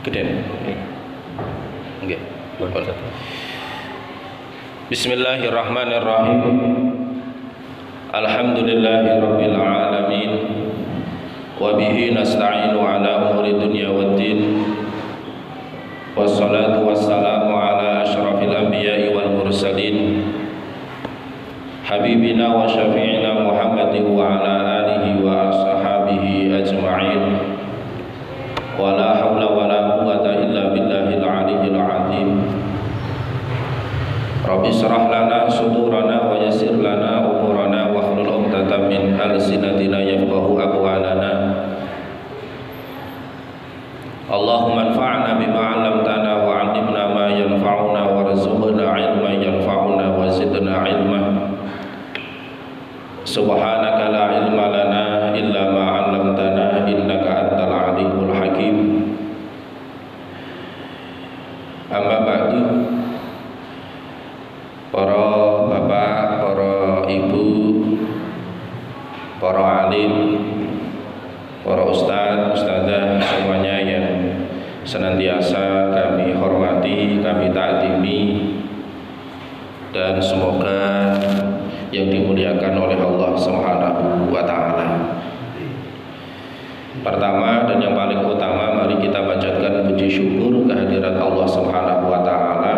Gede. Nggih. Bismillahirrahmanirrahim. Alhamdulillahirabbil alamin. Wa bihi nasta'inu ala umuri dunya waddin. Wassalatu wassalamu ala asyrafil anbiya'i wal mursalin. Habibina wa syafi'ina Muhammadin wa ala alihi wa ashabihi ajma'in. Wa la hawla wa la quwwata illa billahil aliyyil azim. Rabbi shrah lana sudurana wa yassir lana umurana wa hlul 'uqdatam min alsinatina yafqahu aqwalana. Allahumma anfa'na bima 'allamtana wa 'allimna ma yanfa'una warzuqna 'ilman yanfa'una wa zidna 'ilma. Subhanaka la ilma lana illa ma 'allamtana innaka antal 'alimul hakim. Amma ba'du. Para bapak, para ibu, para alim, para ustadz, ustadzah semuanya yang senantiasa kami hormati, kami ta'zimi, dan semoga yang dimuliakan oleh Allah Subhanahu wa ta'ala. Pertama dan yang paling utama, mari kita panjatkan puji syukur kehadirat Allah Subhanahu wa ta'ala,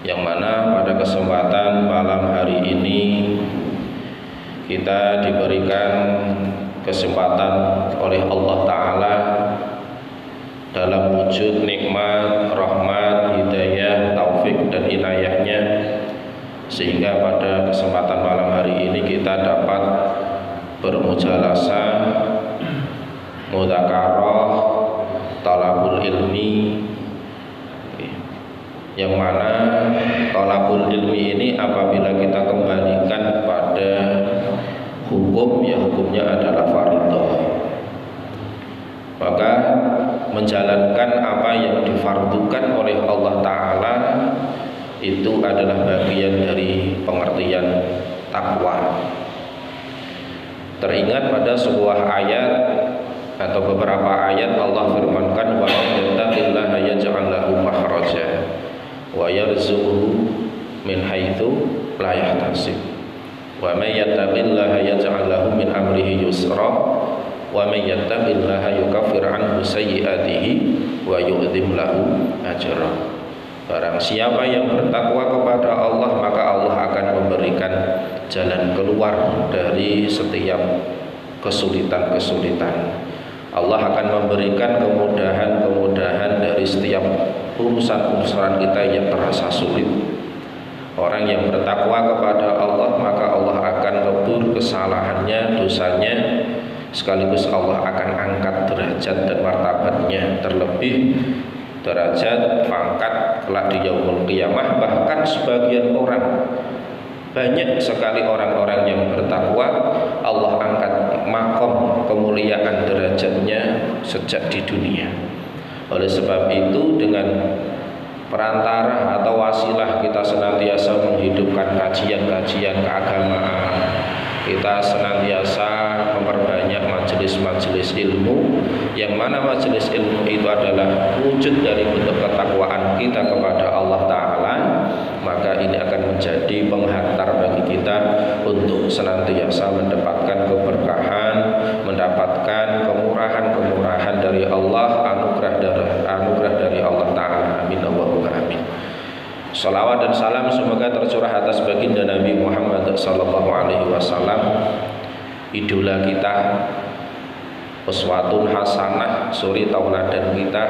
yang mana pada kesempatan malam hari ini kita diberikan kesempatan oleh Allah ta'ala dalam wujud nikmat, rahmat, hidayah, taufik dan inayahnya, sehingga pada kesempatan malam hari ini kita dapat bermujalasah, mudzakarah, talabul ilmi, yang mana talabul ilmi ini apabila kita kembalikan pada hukum, ya hukumnya adalah fardhu. Maka menjalankan apa yang difardukan oleh Allah Ta'ala itu adalah bagian dari pengertian takwa. Teringat pada sebuah ayat atau beberapa ayat Allah firmankan, wa yattaqillaha yaj'al lahu makhraja wa yarzuqhu min haitsu la yahtasib wa may yattaqillaha yaj'al lahu min amrihi yusra wa may yattaqillaha yukaffir anhu sayyi'atihi wa yu'dzim lahu ajra. Barang siapa yang bertakwa kepada Allah, maka Allah akan memberikan jalan keluar dari setiap kesulitan-kesulitan. Allah akan memberikan kemudahan-kemudahan dari setiap urusan-urusan kita yang terasa sulit. Orang yang bertakwa kepada Allah, maka Allah akan lebur kesalahannya, dosanya, sekaligus Allah akan angkat derajat dan martabatnya, terlebih derajat pangkat kelak di yaumul qiyamah. Bahkan sebagian orang, banyak sekali orang-orang yang bertakwa, Allah angkat makom kemuliaan derajatnya sejak di dunia. Oleh sebab itu, dengan perantara atau wasilah kita senantiasa menghidupkan kajian-kajian keagamaan, kita senantiasa memperbanyak majelis-majelis ilmu, yang mana majelis ilmu itu adalah wujud dari bentuk ketakwaan kita kepada Allah Ta'ala. Maka ini akan menjadi penghantar bagi kita untuk senantiasa mendapatkan keberkahan, mendapatkan kemurahan-kemurahan dari Allah, anugerah dari Allah Ta'ala. Amin Allahumma amin. Salawat dan salam semoga tercurah atas baginda Nabi Muhammad sallallahu alaihi wasallam, idola kita, uswatun hasanah, suri tauladan kita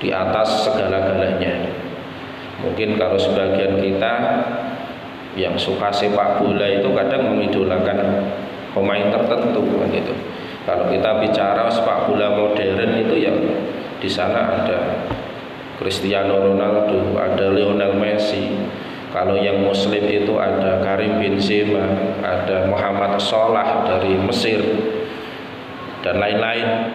di atas segala-galanya. Mungkin kalau sebagian kita yang suka sepak bola itu kadang mengidolakan pemain tertentu gitu. Kalau kita bicara sepak bola modern itu, yang di sana ada Cristiano Ronaldo, ada Lionel Messi. Kalau yang muslim itu ada Karim Benzema, ada Muhammad Salah dari Mesir, dan lain-lain.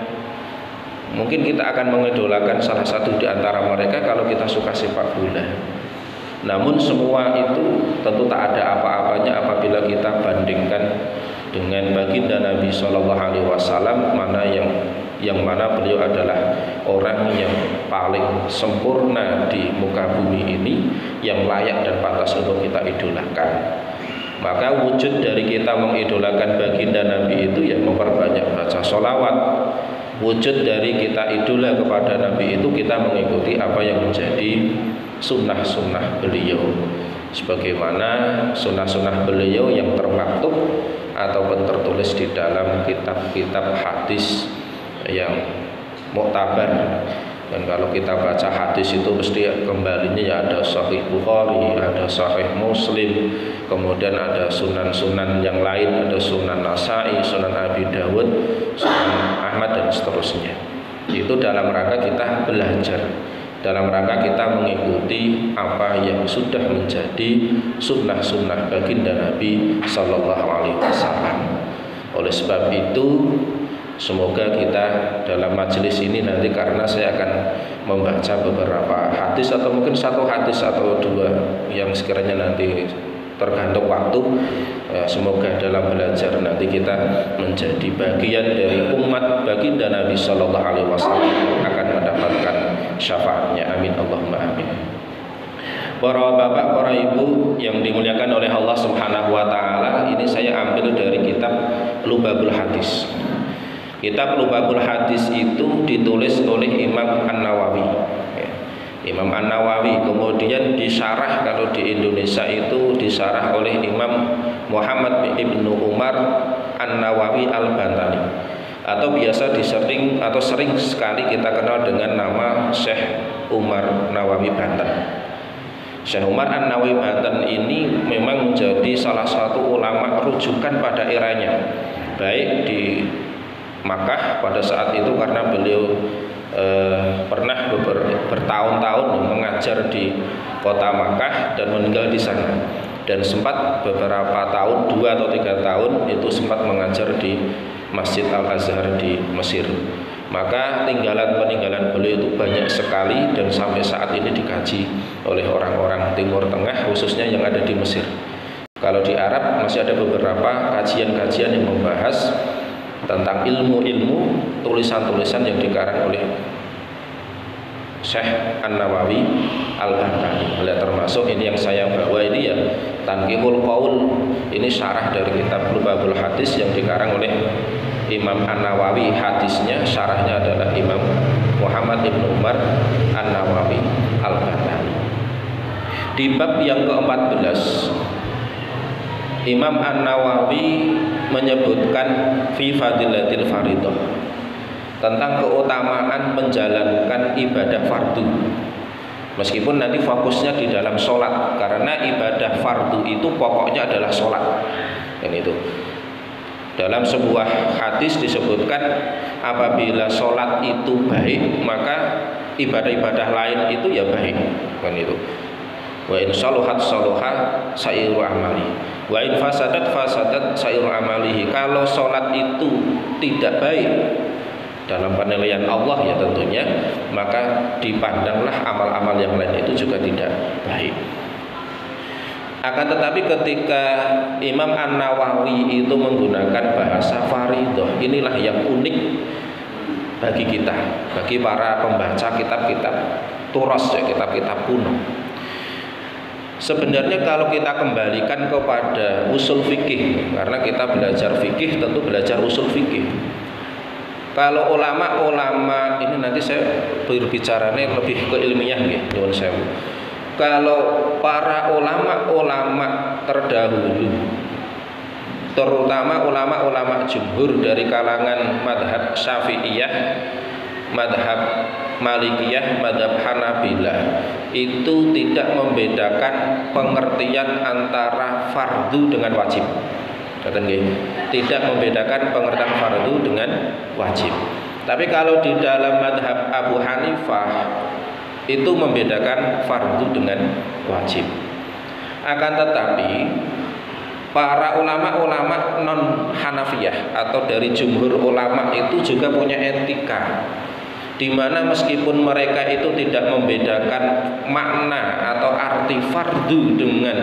Mungkin kita akan mengidolakan salah satu di antara mereka kalau kita suka sepak bola. Namun semua itu tentu tak ada apa-apanya apabila kita bandingkan dengan baginda Nabi Shallallahu Alaihi Wasallam, yang mana beliau adalah orang yang paling sempurna di muka bumi ini, yang layak dan pantas untuk kita idolakan. Maka wujud dari kita mengidolakan baginda Nabi itu ya memperbanyak baca sholawat. Wujud dari kita idola kepada Nabi itu kita mengikuti apa yang menjadi sunnah-sunnah beliau, sebagaimana sunnah-sunnah beliau yang termaktub ataupun tertulis di dalam kitab-kitab hadis yang muktabar. Dan kalau kita baca hadis itu mesti kembalinya ya ada Sahih Bukhari, ada Sahih Muslim, kemudian ada sunan-sunan yang lain, ada Sunan Nasai, Sunan Abi Dawud, Sunan Ahmad dan seterusnya. Itu dalam rangka kita belajar, dalam rangka kita mengikuti apa yang sudah menjadi sunnah-sunnah baginda Nabi Sallallahu Alaihi Wasallam. Oleh sebab itu, semoga kita dalam majelis ini nanti, karena saya akan membaca beberapa hadis atau mungkin satu hadis atau dua yang sekiranya nanti tergantung waktu, semoga dalam belajar nanti kita menjadi bagian dari umat baginda Nabi Sallallahu Alaihi Wasallam yang akan mendapatkan syafaatnya. Amin Allahumma amin. Para bapak, para ibu yang dimuliakan oleh Allah Subhanahu wa taala, ini saya ambil dari kitab Lubabul Hadis. Kitab Lubabul Hadis itu ditulis oleh Imam An-Nawawi. Imam An-Nawawi, kemudian disyarah, kalau di Indonesia itu disyarah oleh Imam Muhammad Ibnu Umar An-Nawawi Al-Bantani, atau biasa disering atau sering sekali kita kenal dengan nama Syekh Umar Nawawi Banten. Syekh Umar An-Nawawi Banten ini memang menjadi salah satu ulama rujukan pada eranya, baik di Makkah pada saat itu, karena beliau pernah bertahun-tahun mengajar di kota Makkah dan meninggal di sana, dan sempat beberapa tahun, 2 atau 3 tahun itu sempat mengajar di Masjid Al-Azhar di Mesir. Maka peninggalan beliau itu banyak sekali dan sampai saat ini dikaji oleh orang-orang Timur Tengah, khususnya yang ada di Mesir. Kalau di Arab masih ada beberapa kajian-kajian yang membahas tentang ilmu-ilmu, tulisan-tulisan yang dikarang oleh Syekh An-Nawawi Al-Bantani. Termasuk ini yang saya bawa ini ya Tanqihul Qaul, ini syarah dari kitab Lubabul Hadis yang dikarang oleh Imam An-Nawawi. Hadisnya syarahnya adalah Imam Muhammad Ibnu Umar An-Nawawi Al-Bantani. Di bab yang ke-14, Imam An-Nawawi menyebutkan fi fadilatil fardhah, tentang keutamaan menjalankan ibadah fardu. Meskipun nanti fokusnya di dalam sholat, karena ibadah fardu itu pokoknya adalah sholat. Dan itu dalam sebuah hadis disebutkan, apabila sholat itu baik, maka ibadah-ibadah lain itu ya baik. Kan itu. Wa in saluhat saluha sairu amali, wa in fasadat fasadat sairu amalihi. Kalau sholat itu tidak baik dalam penilaian Allah ya tentunya, maka dipandanglah amal-amal yang lain itu juga tidak baik. Akan tetapi ketika Imam An-Nawawi itu menggunakan bahasa fardhah, inilah yang unik bagi kita, bagi para pembaca kitab-kitab turas ya, kitab-kitab kuno. Sebenarnya kalau kita kembalikan kepada usul fikih, karena kita belajar fikih tentu belajar usul fikih. Kalau ulama-ulama ini nanti saya berbicaranya lebih ke ilmiah ya, nyuwun sewu. Kalau para ulama-ulama terdahulu, terutama ulama-ulama jumhur dari kalangan madhab Syafi'iyah, madhab Malikiyah, madhab Hanabilah, itu tidak membedakan pengertian antara fardu dengan wajib. Tidak membedakan pengertian fardu dengan wajib. Tapi kalau di dalam madhab Abu Hanifah itu membedakan fardu dengan wajib. Akan tetapi para ulama-ulama non Hanafiyah atau dari jumhur ulama itu juga punya etika, di mana meskipun mereka itu tidak membedakan makna atau arti fardu dengan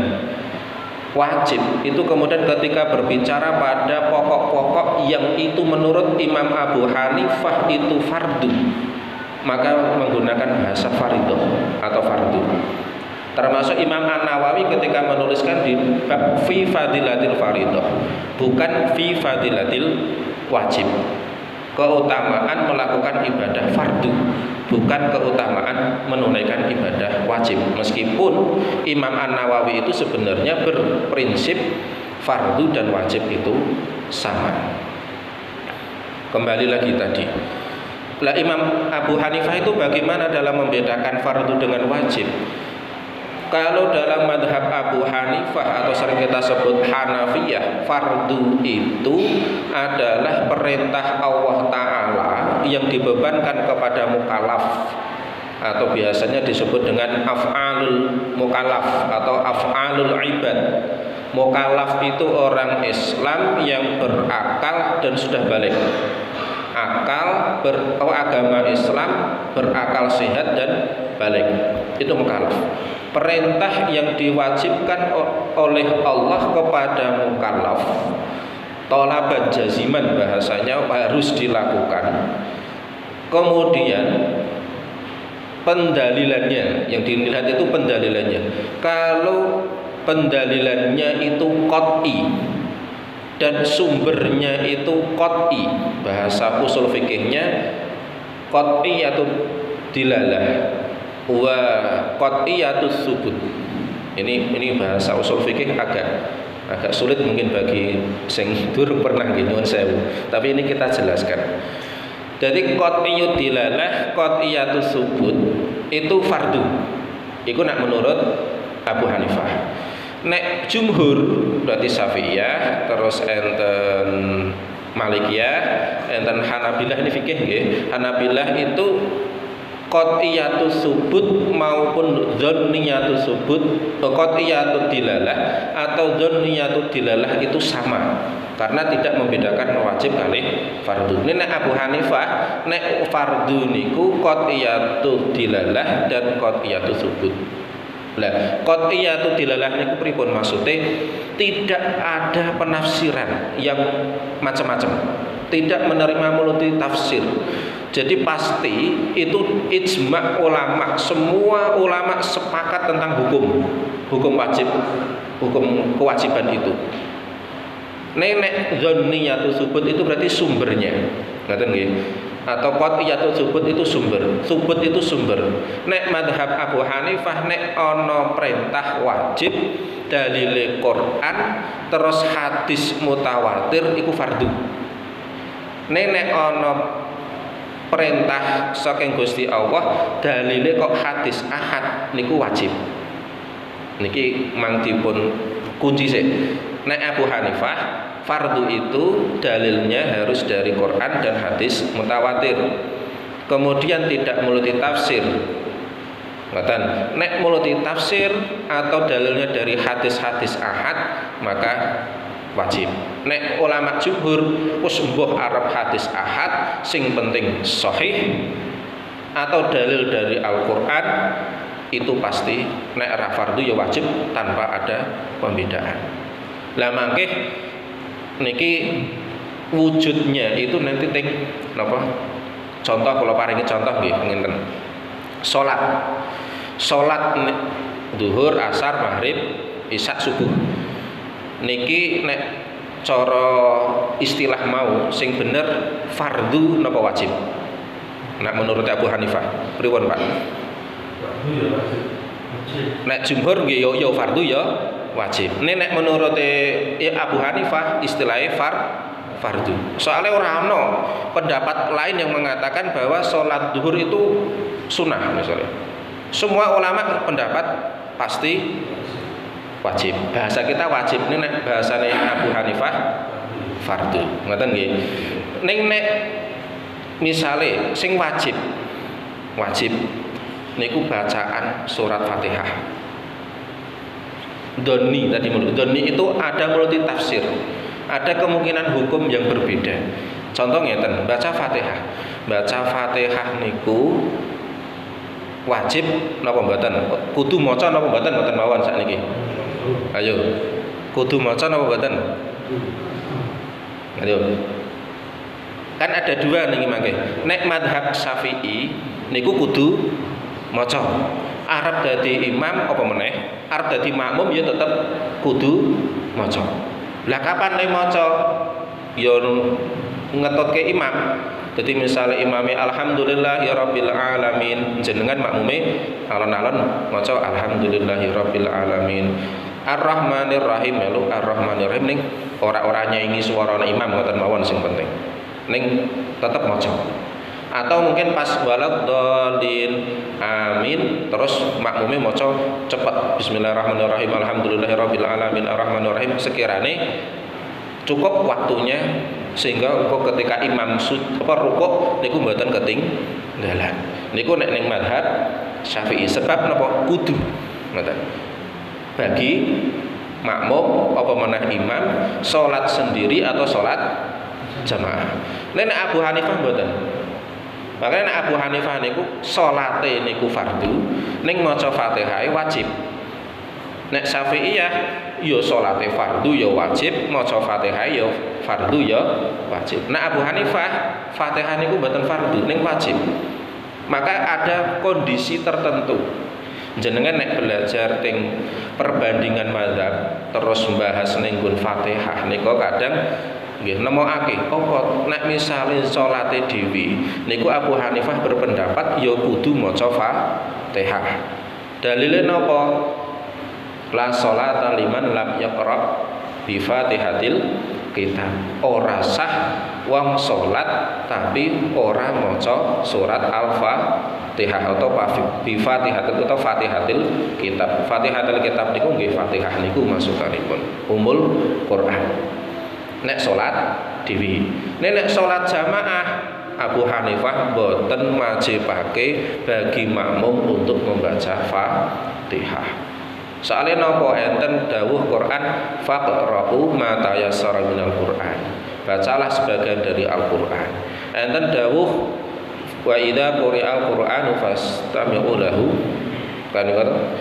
wajib itu kemudian ketika berbicara pada pokok-pokok yang itu menurut Imam Abu Hanifah itu fardu, maka menggunakan bahasa fardhu atau fardu. Termasuk Imam An-Nawawi ketika menuliskan di bab fi fadilatil fardhu, bukan fi fadilatil wajib. Keutamaan melakukan ibadah fardu, bukan keutamaan menunaikan ibadah wajib. Meskipun Imam An-Nawawi itu sebenarnya berprinsip fardu dan wajib itu sama. Kembali lagi tadi, lah Imam Abu Hanifah itu bagaimana dalam membedakan fardu dengan wajib? Kalau dalam madhab Abu Hanifah atau sering kita sebut Hanafiyah, fardu itu adalah perintah Allah Ta'ala yang dibebankan kepada mukallaf, atau biasanya disebut dengan af'alul mukallaf atau af'alul ibad. Mukallaf itu orang Islam yang berakal dan sudah balik. Agama Islam, berakal sehat dan balik, itu mukallaf. Perintah yang diwajibkan oleh Allah kepada mukallaf, thalaban jaziman bahasanya, harus dilakukan. Kemudian pendalilannya, yang dilihat itu pendalilannya. Kalau pendalilannya itu qat'i dan sumbernya itu qat'i, bahasa usul fikihnya qat'iyatud dilalah wa qat'iyatus subut. Ini bahasa usul fikih agak sulit mungkin bagi sing durung pernah nyuwun sewu, tapi ini kita jelaskan. Jadi qat'iyud dilalah, qat'iyatus subut itu fardu. Iku nak menurut Abu Hanifah. Nek jumhur berarti Syafi'iyah, terus enten Malikiyah, enten Hanabilah, ini fikih nggih. Hanabilah itu qat'iyatus subut maupun dzanniyatus subut, qat'iyatud dilalah atau dzanniyatud dilalah itu sama, karena tidak membedakan wajib kali fardu. Ini nek Abu Hanifah, nek fardu niku qat'iyatud dilalah dan qat'iyatus subut. Lah, qat'iyatud dilalah niku pripun maksudnya? Tidak ada penafsiran yang macam-macam, tidak menerima multi tafsir. Jadi pasti itu ijma' ulama, semua ulama sepakat tentang hukum wajib, hukum kewajiban itu. Nek dzanniyatus subut itu berarti sumbernya, ngaten nggih? Atau qat'iyatus subut itu subut itu sumber. Nek madhab Abu Hanifah, nek ana perintah wajib dalile Quran terus hadis mutawatir iku fardu. Nek ana perintah saking Gusti Allah dalile kok hadis ahad niku wajib. Niki mang dipun kunci sih. Nek Abu Hanifah, fardu itu dalilnya harus dari Quran dan hadis mutawatir. Kemudian tidak multi tafsir. Ngoten. Nek multi tafsir atau dalilnya dari hadis-hadis ahad, maka wajib. Nek ulama jumhur wis mbuh arep hadis ahad, sing penting sahih atau dalil dari Al-Qur'an, itu pasti nek ra fardhu ya wajib tanpa ada pembedaan. Lah mangke niki wujudnya itu nanti teng napa? Contoh kula paringi contoh nggih ngenten. Salat zuhur, asar, maghrib, isya, subuh. Niki nek cara istilah mau sing bener fardu napa wajib? Nek menurut Abu Hanifah pripun Pak? Fardu ya wajib. Nek jumhur nggih ya fardu ya wajib. Nek menurut Abu Hanifah istilahnya fardu. Soalnya ora ana pendapat lain yang mengatakan bahwa sholat zuhur itu sunnah misalnya. Semua ulama pendapat pasti wajib. Bahasa kita wajib, ini nek bahasane Abu Hanifah fardu. Ngoten nggih. Ning nek misale sing wajib niku bacaan surat Fatihah. Doni tadi menurut Doni itu ada multi tafsir. Ada kemungkinan hukum yang berbeda. Contoh ngeten, baca Fatihah. Baca Fatihah niku wajib napa mboten? Kudu maca napa mboten mawon sakniki? Ayo. Kudu maca napa mboten? Ayo. Kan ada dua nih mangke. Nek madhab Syafi'i niku kudu maca. Arep dadi imam apa meneh? Arep dadi makmum ya tetep kudu maca. Lah kapan nek maca? Ya ngetutke imam. Jadi misalnya imami alhamdulillahirabbil alamin, jenengan makmume alon-alon maca alhamdulillahirabbil alamin. Ar-Rahmanir Rahim melu Ar-Rahmanir Rahim ning ora nyaingi suarane imam ngoten mawon sing penting. Ning tetep maca. Atau mungkin pas waladhdallin amin terus makmume maca cepet bismillahirrahmanirrahim alhamdulillahirabbil alamin arrahmanir rahim sekirane cukup waktunya sehingga kok ketika imam rukuk niku mboten ketinggalan. Niku nek ning mazhab Syafi'i sebab napa kudu ngoten. Bagi makmum apa meneh imam salat sendiri atau salat jamaah. Nek Abu Hanifah mboten. Makanya nek Abu Hanifah niku salate niku fardu, ning maca Fatihah wajib. Nek Syafi'iyah ya salate fardu ya wajib, maca Fatihah ya fardu ya wajib. Nek Abu Hanifah Fatihah niku mboten fardu ning wajib. Maka ada kondisi tertentu. Jenengan nek belajar ting perbandingan mazhab terus membahas ning nggon Fatihah niku kadang nggih nemokake apa nek misale salate dhewe niku Abu Hanifah berpendapat ya kudu maca Fatihah. Dalile napa? La sholata liman lam yaqra bi Fatihatil kitab. Ora sah wong salat tapi ora maca surat Al-Fatihah atau bi Fatihatil atau Fatihatil kitab. Fatihatil kitab niku nggih Fatihah niku masukanipun umul Quran. Nek salat dhewe. Nek salat jamaah Abu Hanifah boten wajibake bagi makmum untuk membaca Fatihah. Soalnya napa enten dawuh Quran faqra'u ma tayassara minal Quran. Bacalah sebagian dari Al-Qur'an. Enten dawuh wa idza quri'al Qur'anu fastami'u lahu. Kan ngoten.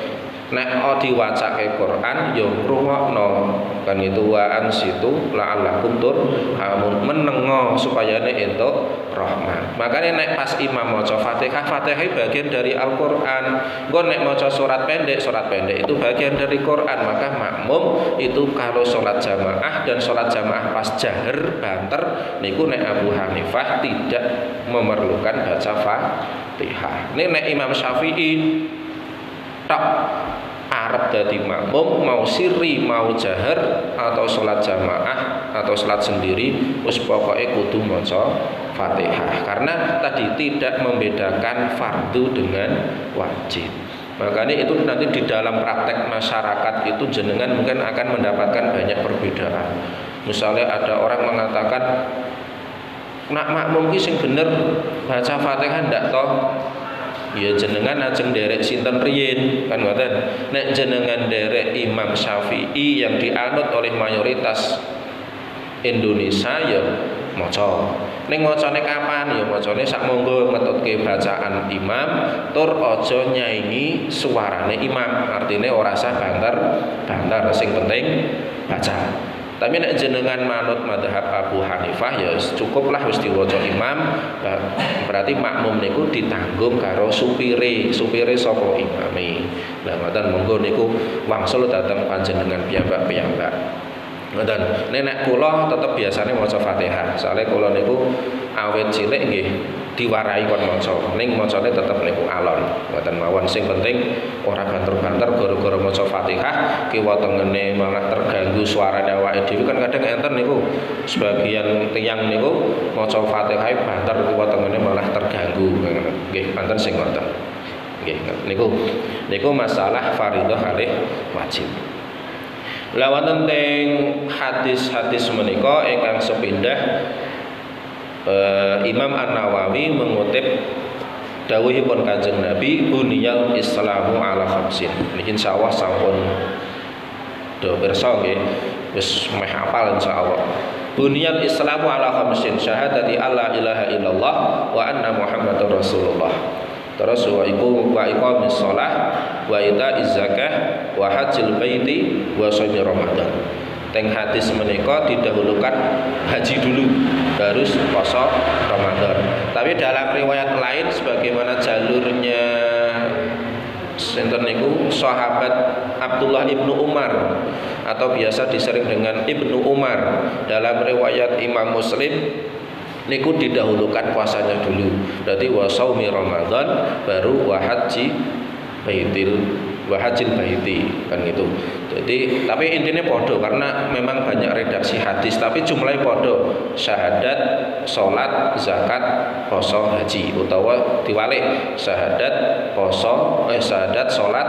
Nek diwacake Quran ya ngrungokno kan itu wa ansitu la'allakum turhamun menengo supaya nek entuk rahmat. Makanya nek pas imam maca Fatihah, Fatihah bagian dari Al-Qur'an. Engko nek maca surat pendek itu bagian dari Quran. Maka makmum itu kalau salat jamaah dan salat jamaah pas jahar banter niku nek Abu Hanifah tidak memerlukan baca Fatihah. Nek Imam Syafi'i tak arep dadi makmum mau sirri mau jahar atau salat jamaah atau salat sendiri wis pokoke kudu maca Fatihah karena tadi tidak membedakan fardu dengan wajib. Makanya itu nanti di dalam praktek masyarakat itu jenengan mungkin akan mendapatkan banyak perbedaan. Misalnya ada orang mengatakan nak makmum ki sing bener baca Fatihah ndak toh? Ya jenengan ajeng derek sinten riyin kan ngoten. Nek jenengan derek Imam Syafi'i yang dianut oleh mayoritas Indonesia ya maca. Ning macane kapan ya macane sak monggo ngetutke bacaan imam tur aja nyaingi suarane imam. Artine ora usah banter sing penting baca. Tapi nek jenengan manut mazhab Abu Hanifah ya cukuplah wis diwaca imam, berarti makmum niku ditanggung karo supire sapa imame. Lah ngoten monggo niku wangsul dhateng panjenengan piyambak-piyambak. Ngoten. Nek kula tetep biasane maca Fatihah. Soale kula niku awet cilik nggih diwarai kon maca. Ning macane tetep niku alon. Ngoten mawon sing penting ora banter-banter gara-gara maca Fatihah kiwa tengene malah terganggu suarane awake dhewe kan kadang enten niku sebagian tiyang niku maca Fatihah banter kiwa tengene malah terganggu. Nggih, panten sing ngoten. Nggih, niku masalah fardhu kalih wajib. Lawan teng hadis-hadis menika ingkang sepindah Imam An-Nawawi mengutip dawuhipun Kanjeng Nabi buniyal Islamu ala khamsin. Niki insyaallah sampun do pirsa nggih wis meh hafal insyaallah. Buniyal Islamu ala khamsin syahadati alla ilaha illallah wa anna Muhammadar Rasulullah. Terus wa iqamis shalah wa ita'iz zakah wa hajjil baiti wa shaumi Ramadan. Teng hadis menika didahulukan haji dulu, harus puasa Ramadan. Tapi dalam riwayat lain sebagaimana jalurnya sinten niku sahabat Abdullah ibnu Umar atau biasa disering dengan Ibnu Umar, dalam riwayat Imam Muslim niku didahulukan puasanya dulu. Berarti wa shaumi Ramadan baru wa hajjil baiti kan gitu. Jadi tapi intinya podo karena memang banyak redaksi hadis tapi jumlahnya podo, syahadat, sholat, zakat, poso, haji, utawa diwalik syahadat, poso, syahadat, sholat,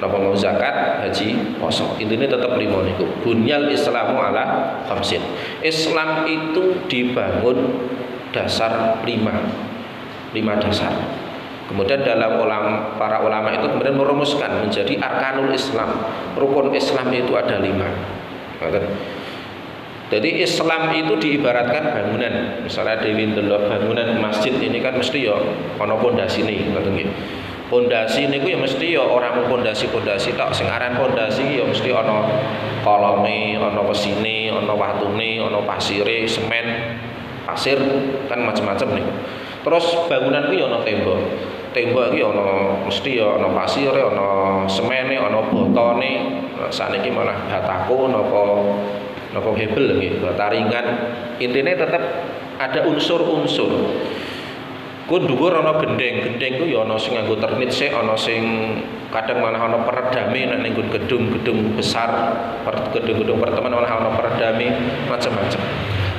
napa mau zakat, haji, poso. Intinya tetap 5 niku. Bunyal Islamu ala khamsin. Islam itu dibangun dasar 5 dasar. Kemudian dalam para ulama itu kemudian merumuskan menjadi arkanul Islam. Rukun Islam itu ada 5. Jadi Islam itu diibaratkan bangunan. Misalnya dewi ndelok bangunan masjid ini kan mesti ya ana pondasine, ngoten nggih. Pondasi niku ya mesti ya ora mung pondasi-pondasi tok, sing aran pondasi ya mesti ana kolome, ana wesine, ana watune, ana pasire, semen, pasir kan macam-macam niku. Terus bangunan ku ya ana tembok. Tembok iki ana mesti ya ana pasire, ana semene, ana botone. Saniki malah batako napa hebel nggih, bata ringan. Intine tetap ada unsur-unsur. Ku dhuwur ana gendeng ku ya ana sing nganggo ternit sik, ana sing kadang malah ana peredame nek ning gedung-gedung besar, gedung-gedung pertemuan malah ana peredame macam-macam.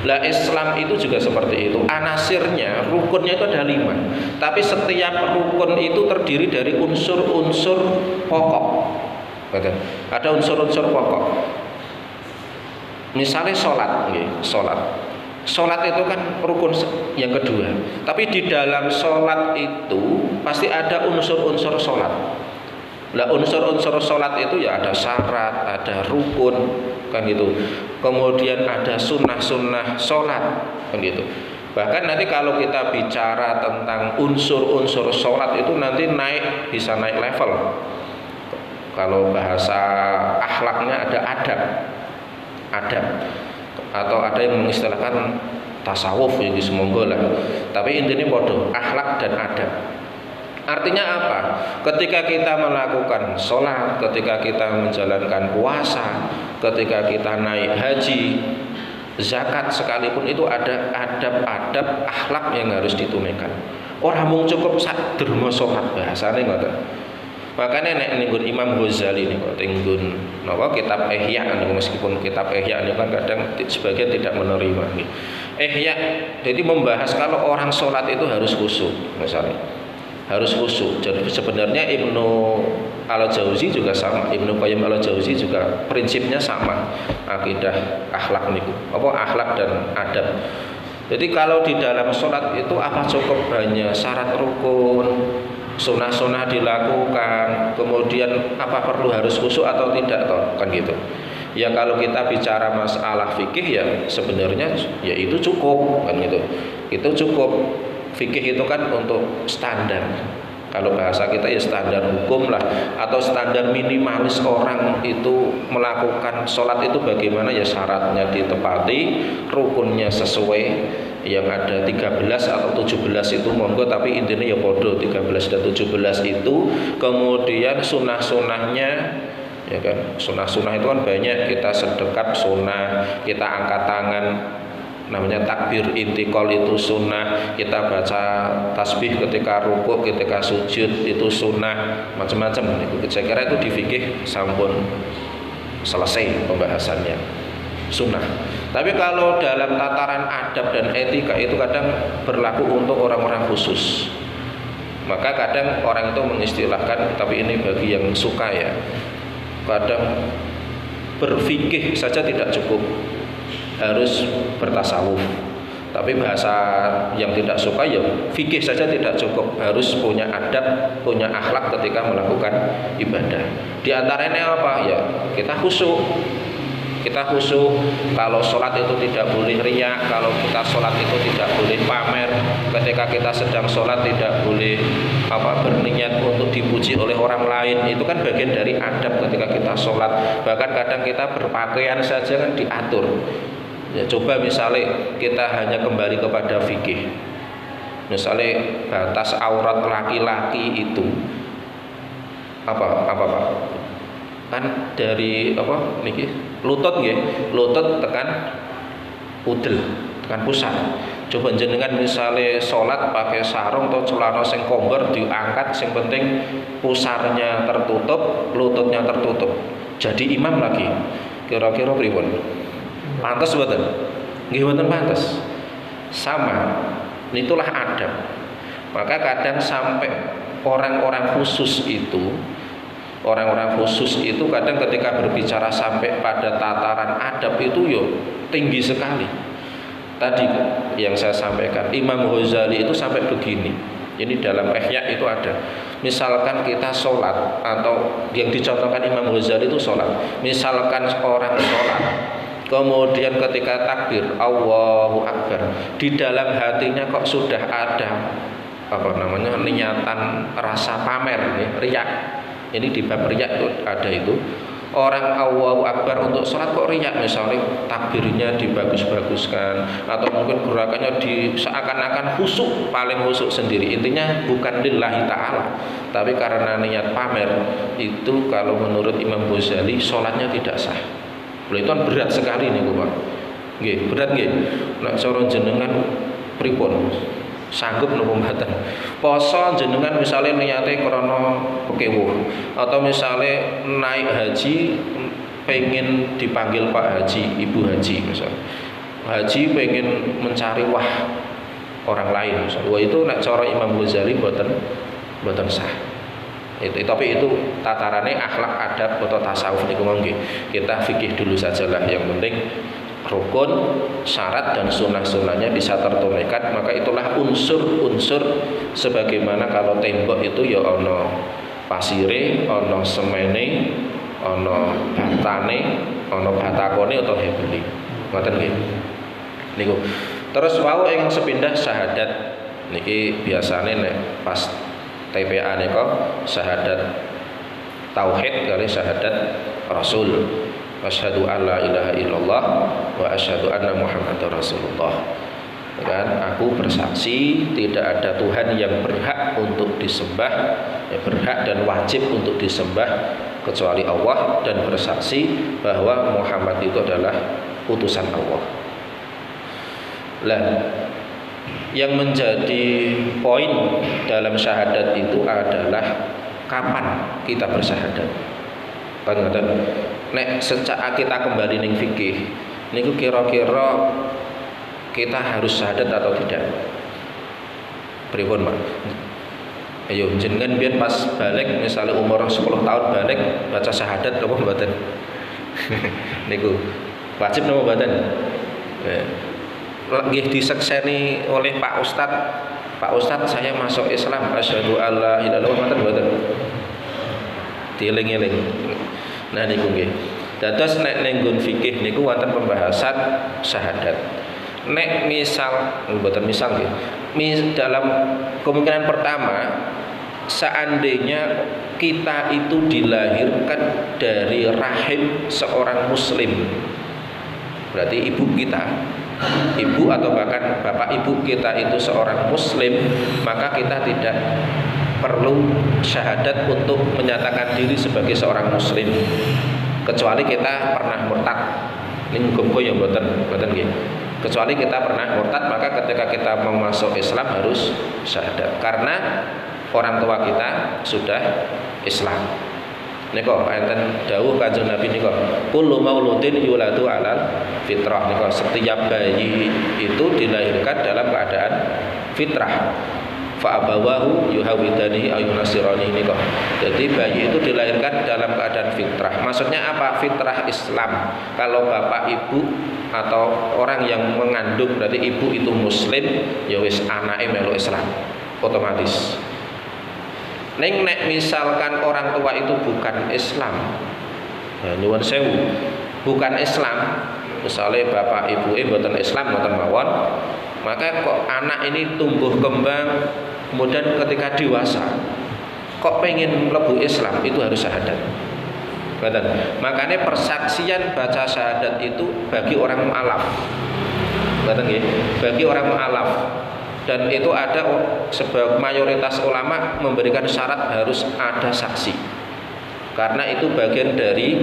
Lah Islam itu juga seperti itu. Anasirnya, rukunnya itu ada 5. Tapi setiap rukun itu terdiri dari unsur-unsur pokok. Ada unsur-unsur pokok. Misalnya sholat, sholat itu kan rukun yang kedua. Tapi di dalam sholat itu pasti ada unsur-unsur sholat. Lah unsur-unsur sholat itu ya ada syarat, ada rukun, kan gitu. Kemudian ada sunnah-sunnah sholat, kan gitu. Bahkan nanti kalau kita bicara tentang unsur-unsur sholat itu nanti bisa naik level. Kalau bahasa akhlaknya ada adab, atau ada yang mengistilahkan tasawuf yang disemonggo lah. Tapi intinya bodoh, akhlak dan adab. Artinya apa? Ketika kita melakukan sholat, ketika kita menjalankan puasa, ketika kita naik haji, zakat sekalipun itu ada adab-adab akhlak yang harus ditunaikan. Orang mung cukup sak derma sholat bahasane ngoten. Makanya nek ninggun Imam Ghazali niku tinggun napa kitab Ihya niku, meskipun kitab Ihya niku kan kadang sebagian tidak menerima nggih. Ihya jadi membahas kalau orang sholat itu harus khusyuk misalnya. Harus khusyuk. Jadi sebenarnya Ibnu Al-Jauzi juga sama, Ibnu Qayyim Al-Jauzi juga prinsipnya sama, akidah akhlak niku. Apa akhlak dan adab. Jadi kalau di dalam sholat itu apa cukup hanya syarat rukun, sunnah-sunnah dilakukan, kemudian apa perlu harus khusyuk atau tidak toh, kan gitu. Ya kalau kita bicara masalah fikih ya sebenarnya ya itu cukup, kan gitu. Itu cukup. Fikih itu kan untuk standar. Kalau bahasa kita ya standar hukum lah, atau standar minimalis orang itu melakukan sholat itu bagaimana ya syaratnya ditepati, rukunnya sesuai, yang ada 13 atau 17 itu monggo, tapi intinya ya podo 13 dan 17 itu. Kemudian sunnah-sunnahnya ya kan, sunnah-sunnah itu kan banyak, kita sedekap sunnah, kita angkat tangan namanya takbir intikal itu sunnah, kita baca tasbih ketika rukuk, ketika sujud itu sunnah, macam-macam. Saya kira itu di fikih sampun selesai pembahasannya sunnah. Tapi kalau dalam tataran adab dan etika itu kadang berlaku untuk orang-orang khusus. Maka kadang orang itu mengistilahkan, tapi ini bagi yang suka ya, kadang berfikih saja tidak cukup, harus bertasawuf. Tapi bahasa yang tidak suka ya fikih saja tidak cukup, harus punya adab, punya akhlak ketika melakukan ibadah. Di antaranya apa? Ya kita khusyuk. Kita khusyuk. Kalau sholat itu tidak boleh riya, kalau kita sholat itu tidak boleh pamer. Ketika kita sedang sholat tidak boleh berniat untuk dipuji oleh orang lain. Itu kan bagian dari adab ketika kita sholat. Bahkan kadang kita berpakaian saja kan diatur. Ya, coba misalnya kita hanya kembali kepada fikih. Misalnya batas aurat laki-laki itu apa Pak? Kan dari niki lutut nggih, lutut tekan udel, tekan pusat. Coba jenengan misalnya sholat pakai sarung atau celana sing komber diangkat, sing penting pusarnya tertutup, lututnya tertutup. Jadi imam lagi. Kira-kira pripun? Pantes mboten? Nggih mboten pantes. Sama. Itulah adab. Maka kadang sampai orang-orang khusus itu kadang ketika berbicara sampai pada tataran adab itu tinggi sekali. Tadi yang saya sampaikan, Imam Ghazali itu sampai begini. Ini dalam Ihya itu ada. Misalkan kita sholat, atau yang dicontohkan Imam Ghazali itu sholat. Misalkan orang sholat, kemudian ketika takbir Allahu Akbar, di dalam hatinya kok sudah ada niatan rasa pamer, riya. Ini di bab riya itu ada itu. Orang Allahu Akbar untuk sholat kok riya, misalnya takbirnya dibagus-baguskan, atau mungkin gerakannya seakan-akan khusyuk, paling khusyuk sendiri. Intinya bukan lillahi ta'ala, tapi karena niat pamer. Itu kalau menurut Imam Ghazali sholatnya tidak sah. Itu kan berat sekali nih Pak. Nggih, berat nggih. Nek cara jenengan pripun? Sanggup napa mboten? Poso jenengan misalnya niate krana kewuh, atau misalnya naik haji pengen dipanggil Pak Haji, Ibu Haji misalnya. Haji pengen mencari orang lain misalnya. Wah itu nek cara Imam Ghazali mboten sah. Tapi itu tatarannya akhlak, adab atau tasawuf niku monggo. Kita fikih dulu sajalah, yang penting rukun, syarat dan sunnah-sunnahnya bisa tertunaikan. Maka itulah unsur-unsur sebagaimana kalau tembok itu ya ono pasire, ono semene, ono batane, ono batakone atau hebeli. Ngoten nggih. Niku. Terus wau ing sepindah syahadat niki biasane nek pas TPA nika syahadat tauhid kali syahadat rasul. Asyhadu an la ilaha illallah wa asyhadu anna Muhammadar Rasulullah. Kan aku bersaksi tidak ada Tuhan yang berhak untuk disembah, berhak dan wajib untuk disembah kecuali Allah, dan bersaksi bahwa Muhammad itu adalah utusan Allah. Lah, yang menjadi poin dalam syahadat itu adalah kapan kita bersyahadat. Kan nek sejak kita kembali ning fikih niku kira-kira kita harus syahadat atau tidak? Pripun, Pak? Ayo jenengan biyen pas balik misalnya umur 10 tahun balik baca syahadat apa mboten? Niku wajib napa mboten? Nggih disekseni oleh Pak Ustadz. Pak Ustadz saya masuk Islam, asyhadu alla ilaha illallah mboten? Dieling-eling. Nah niku nggih. Dados nek ning nggon fikih niku wonten pembahasan syahadat. Nek misal mboten misal nggih. Dalam kemungkinan pertama, seandainya kita itu dilahirkan dari rahim seorang muslim, berarti ibu kita, ibu atau bahkan bapak ibu kita itu seorang muslim, maka kita tidak perlu syahadat untuk menyatakan diri sebagai seorang muslim, kecuali kita pernah murtad. Ini muga-muga ya mboten nggih. Kecuali kita pernah murtad, maka ketika kita mau masuk Islam harus syahadat karena orang tua kita sudah Islam. Niko enten dawuh Kanjeng Nabi niko, kullu mauludin yuladu alal fitrah. Niko setiap bayi itu dilahirkan dalam keadaan fitrah. Fa abawahu yuhawidani ayunasirani niko. Jadi bayi itu dilahirkan dalam keadaan fitrah. Maksudnya apa? Fitrah Islam. Kalau bapak ibu atau orang yang mengandung berarti ibu itu muslim, ya wis anake melu Islam otomatis. Nek misalkan orang tua itu bukan Islam, nyuwun sewu, bukan Islam, misalnya bapak ibu mboten Islam mboten mawon, maka kok anak ini tumbuh kembang kemudian ketika dewasa kok pengen mlebu Islam, itu harus syahadat. Makanya persaksian baca syahadat itu bagi orang mu'alaf, bagi orang mu'alaf. Dan itu ada sebab mayoritas ulama memberikan syarat harus ada saksi, karena itu bagian dari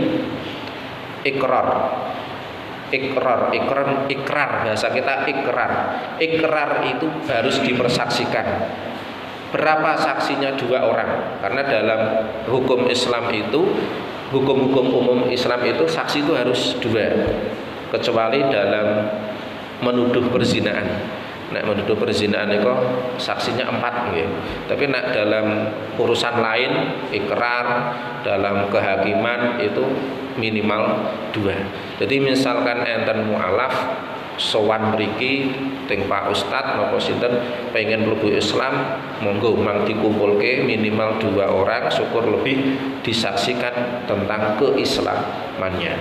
ikrar, bahasa kita ikrar itu harus dipersaksikan. Berapa saksinya? 2 orang, karena dalam hukum Islam itu, hukum-hukum umum Islam itu saksi itu harus 2, kecuali dalam menuduh perzinahan. Nek menuduh perzinahan itu saksinya 4 gitu. Tapi nek dalam urusan lain ikrar, dalam kehakiman itu minimal 2. Jadi misalkan enten mu'alaf sowan mriki teng Pak Ustad napa sinten pengen mlebu Islam, monggo mang dikumpulke minimal 2 orang, syukur lebih disaksikan tentang keislamannya.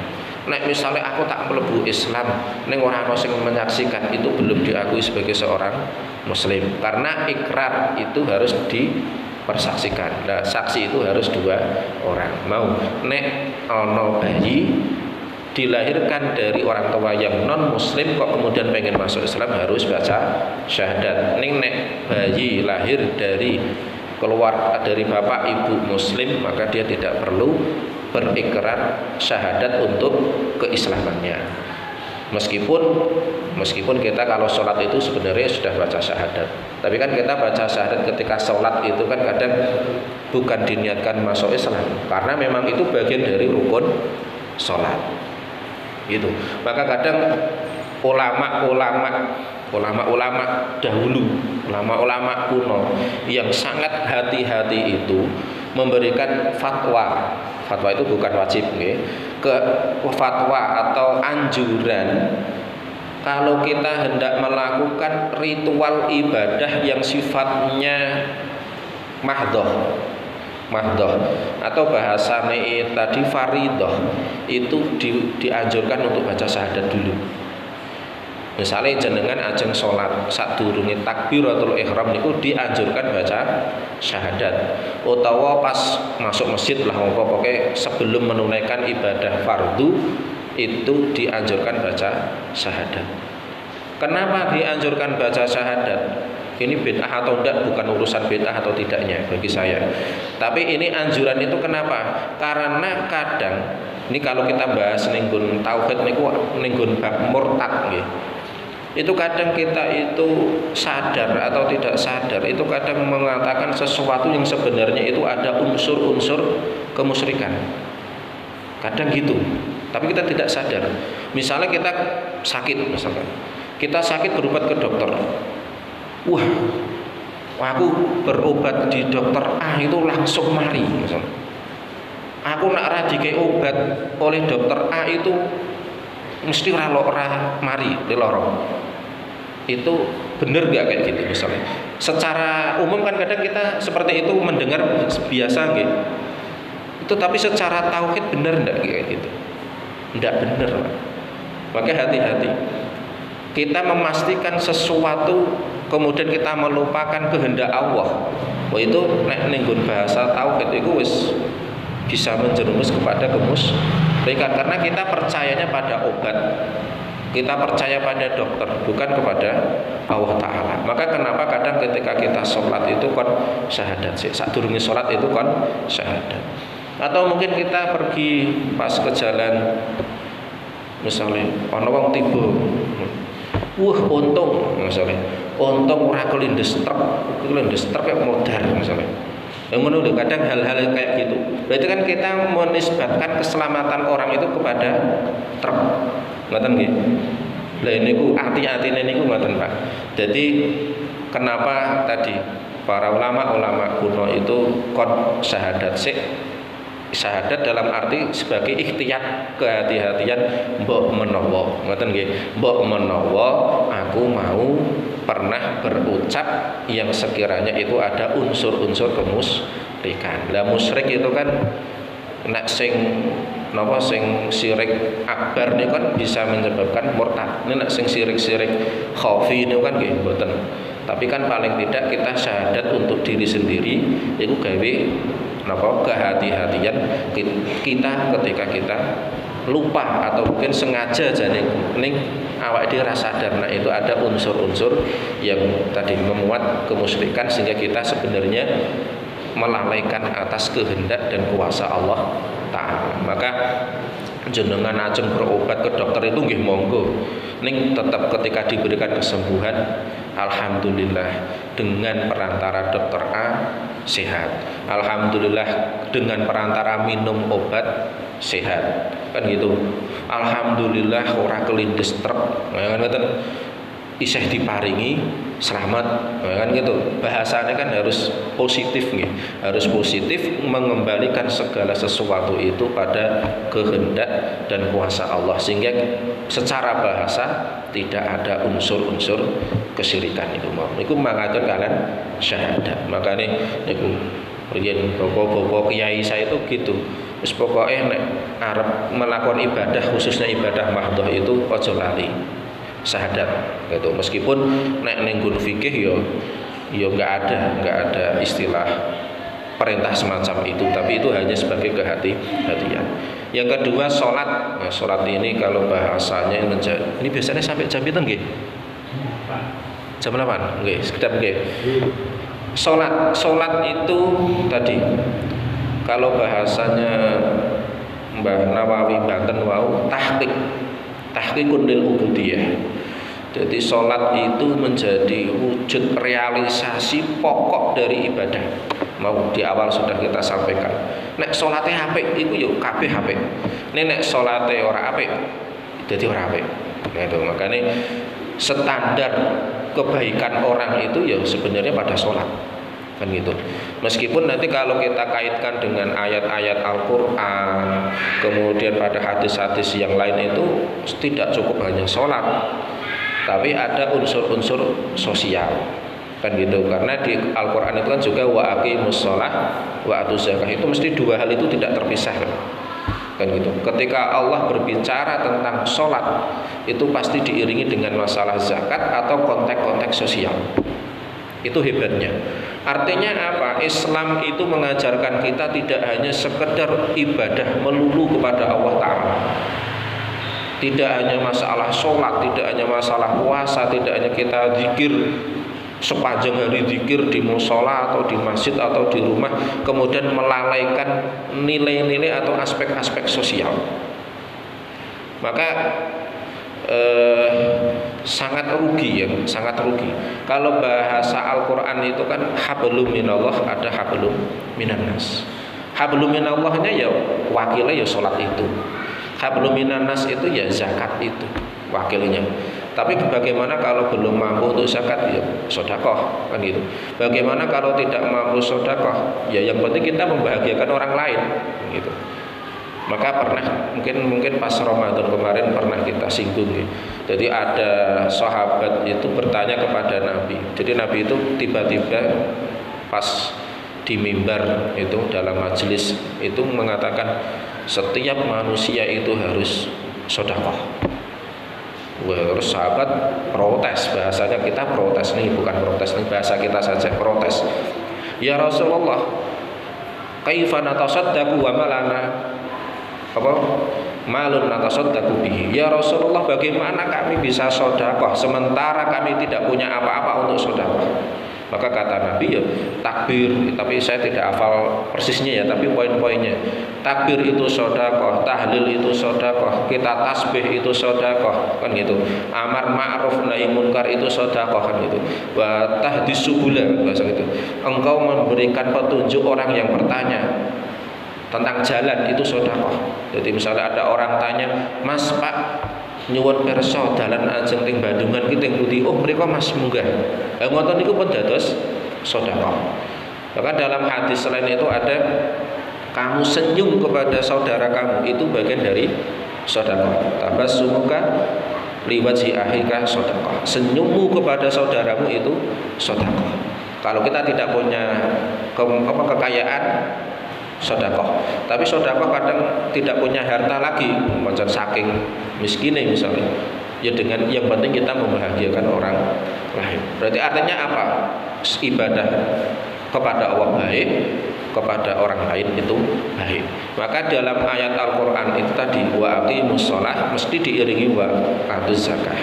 Nek misalnya aku tak mlebu Islam ning ora ana sing menyaksikan, itu belum diakui sebagai seorang muslim, karena ikrar itu harus dipersaksikan. Nah, saksi itu harus 2 orang. Mau nek ana bayi dilahirkan dari orang tua yang non muslim kok kemudian pengen masuk Islam, harus baca syahadat. Ning nek bayi lahir dari keluar dari bapak ibu muslim, maka dia tidak perlu berikrar syahadat untuk keislamannya. Meskipun kita kalau sholat itu sebenarnya sudah baca syahadat, tapi kan kita baca syahadat ketika sholat itu kan kadang bukan diniatkan masuk Islam, karena memang itu bagian dari rukun sholat gitu. Maka kadang ulama-ulama dahulu, ulama-ulama kuno yang sangat hati-hati itu memberikan fatwa. Fatwa itu bukan wajib, ke fatwa atau anjuran kalau kita hendak melakukan ritual ibadah yang sifatnya mahdoh atau bahasane tadi faridoh, itu dianjurkan untuk baca syahadat dulu. Misalnya jenengan ajeng sholat sadurunge takbiratul ihram niku dianjurkan baca syahadat, utawa pas masuk masjid lah pokoknya sebelum menunaikan ibadah fardu itu dianjurkan baca syahadat. Kenapa dianjurkan baca syahadat? Ini bid'ah atau tidak bukan urusan bid'ah atau tidaknya bagi saya. Tapi ini anjuran itu kenapa? Karena kadang ini kalau kita bahas ninggun tauhid niku ninggun bab murtad nggih. Itu kadang kita itu sadar atau tidak sadar, itu kadang mengatakan sesuatu yang sebenarnya itu ada unsur-unsur kemusyrikan. Kadang gitu. Tapi kita tidak sadar. Misalnya kita sakit, kita sakit berobat ke dokter. Wah, aku berobat di dokter A itu langsung mari misalnya. Aku nak radike obat oleh dokter A itu mesti ora mari lorong. Itu benar gak kayak gitu misalnya? Secara umum kan kadang kita seperti itu mendengar biasa gitu. Itu tapi secara tauhid benar enggak kayak gitu? Enggak benar. Maka hati-hati. Kita memastikan sesuatu kemudian kita melupakan kehendak Allah. Wah itu nek ninggun bahasa tauhid itu wis bisa menjerumus kepada kemusyrikan, karena kita percayanya pada obat. Kita percaya pada dokter, bukan kepada Allah Ta'ala. Maka kenapa kadang ketika kita sholat itu kon syahadat sih, sadurunge sholat itu kon syahadat. Atau mungkin kita pergi pas ke jalan, misalnya ana wong tiba, untung misalnya, untung ora kelindes truk kayak modar misalnya. Yang menurut kadang hal-hal kayak gitu. Berarti kan kita menisbatkan keselamatan orang itu kepada truk. Ngoten nggih. Lah niku arti-artine niku ngoten, Pak. Jadi kenapa tadi para ulama kuno itu kon syahadat sik. Syahadat dalam arti sebagai ikhtiar, kehati-hatian, mbok menawa, ngoten nggih. Mbok menawa aku mau pernah berucap yang sekiranya itu ada unsur-unsur kemusyrikan. Lah musyrik itu kan nek sing napa sing syirik akbar niku kan bisa menyebabkan murtad. Nek sing syirik-syirik khafi niku kan nggih mboten. Tapi kan paling tidak kita syahadat untuk diri sendiri itu gawe napa kehati-hatian kita ketika kita lupa atau mungkin sengaja jane ning awak dhewe ra sadar nah itu ada unsur-unsur yang tadi memuat kemusyrikan sehingga kita sebenarnya melalaikan atas kehendak dan kuasa Allah Ta'ala. Maka jenengan ajeng berobat ke dokter itu nggih monggo, ning tetap ketika diberikan kesembuhan alhamdulillah dengan perantara dokter A sehat, alhamdulillah dengan perantara minum obat sehat, kan gitu. Alhamdulillah ora kelindes truk, kan ngoten. Isih diparingi selamat, kan gitu. Bahasanya kan harus positif nih, harus positif mengembalikan segala sesuatu itu pada kehendak dan kuasa Allah sehingga secara bahasa tidak ada unsur-unsur kesyirikan itu mau. Niku mangaten kalian syahadat. Makanya niku riyen bapak-bapak kiai saya itu gitu. Wis pokoke nek arep melakukan ibadah khususnya ibadah mahdhah itu aja lali syahadat gitu. Meskipun nek ning gun fikih yo enggak ada istilah perintah semacam itu, tapi itu hanya sebagai kehati-hatian. Yang kedua salat. Nah, salat ini kalau bahasanya ini biasanya sampai jam pinten nggih? Jam 8. Nggih, sekedap nggih. Salat itu tadi kalau bahasanya Mbah Nawawi Banten wau tahqiqun lil ubudiyah. Jadi sholat itu menjadi wujud realisasi pokok dari ibadah. Mau di awal sudah kita sampaikan. Nek sholatnya apik itu yuk kabeh apik. Nek sholatnya ora apik, jadi ora apik. Nah itu makanya standar kebaikan orang itu ya sebenarnya pada sholat. Kan gitu. Meskipun nanti kalau kita kaitkan dengan ayat-ayat Al-Qur'an, kemudian pada hadis-hadis yang lain itu tidak cukup hanya sholat, tapi ada unsur-unsur sosial. Kan gitu. Karena di Al-Qur'an itu kan juga wa aqimus shalah wa atuz zakah, itu mesti dua hal itu tidak terpisah kan gitu. Ketika Allah berbicara tentang sholat itu pasti diiringi dengan masalah zakat atau konteks-konteks sosial. Itu hebatnya. Artinya apa? Islam itu mengajarkan kita tidak hanya sekedar ibadah melulu kepada Allah Ta'ala. Tidak hanya masalah sholat, tidak hanya masalah puasa, tidak hanya kita zikir sepanjang hari, zikir di musola atau di masjid atau di rumah, kemudian melalaikan nilai-nilai atau aspek-aspek sosial. Maka sangat rugi ya, sangat rugi. Kalau bahasa Al-Qur'an itu kan hablum minallah, ada hablum minannas. Hablum minallahnya ya wakilnya ya sholat itu. Hablum minannas itu ya zakat itu wakilnya. Tapi bagaimana kalau belum mampu untuk zakat ya sedekah kan gitu. Bagaimana kalau tidak mampu sedekah? Ya yang penting kita membahagiakan orang lain gitu. Maka pernah mungkin pas Ramadan kemarin pernah kita singgung ya. Jadi ada sahabat itu bertanya kepada Nabi. Jadi Nabi itu tiba-tiba pas di mimbar itu dalam majelis itu mengatakan setiap manusia itu harus sedekah. Wah, terus sahabat protes, bahasanya kita protes nih, bukan protes nih, bahasa kita saja protes. Ya Rasulullah, kaifa natasaddaqu wa malana apa malun natasaddaqu bihi. Ya Rasulullah, bagaimana kami bisa sedekah sementara kami tidak punya apa-apa untuk sedekah? Maka kata Nabi ya takbir, tapi saya tidak hafal persisnya ya, tapi poin-poinnya. Takbir itu sedekah, tahlil itu sedekah, kita tasbih itu sedekah, kan gitu. Amar ma'ruf nahi munkar itu sedekah, kan gitu. Wa tahdis subula, bahasa gitu. Engkau memberikan petunjuk orang yang bertanya tentang jalan itu sedekah. Jadi misalnya ada orang tanya, "Mas, Pak, nyuwun pirsa dalan ajeng teng Bandungan ki teng pundi?" "Oh, mriku Mas, munggah." Lah ngoten niku pun dados sedekah. Maka dalam hadis selain itu ada kamu senyum kepada saudara kamu itu bagian dari sedekah. Tabassumuka liwajhi akhika sedekah. Senyummu kepada saudaramu itu sedekah. Kalau kita tidak punya kekayaan, sedekah. Tapi sedekah kadang tidak punya harta lagi, macam saking miskinnya misalnya. Ya dengan yang penting kita membahagiakan orang lain. Berarti artinya apa? Ibadah kepada Allah baik, kepada orang lain itu baik. Maka dalam ayat Al-Qur'an itu tadi wa aqimus shalah mesti diiringi wa atuz zakah.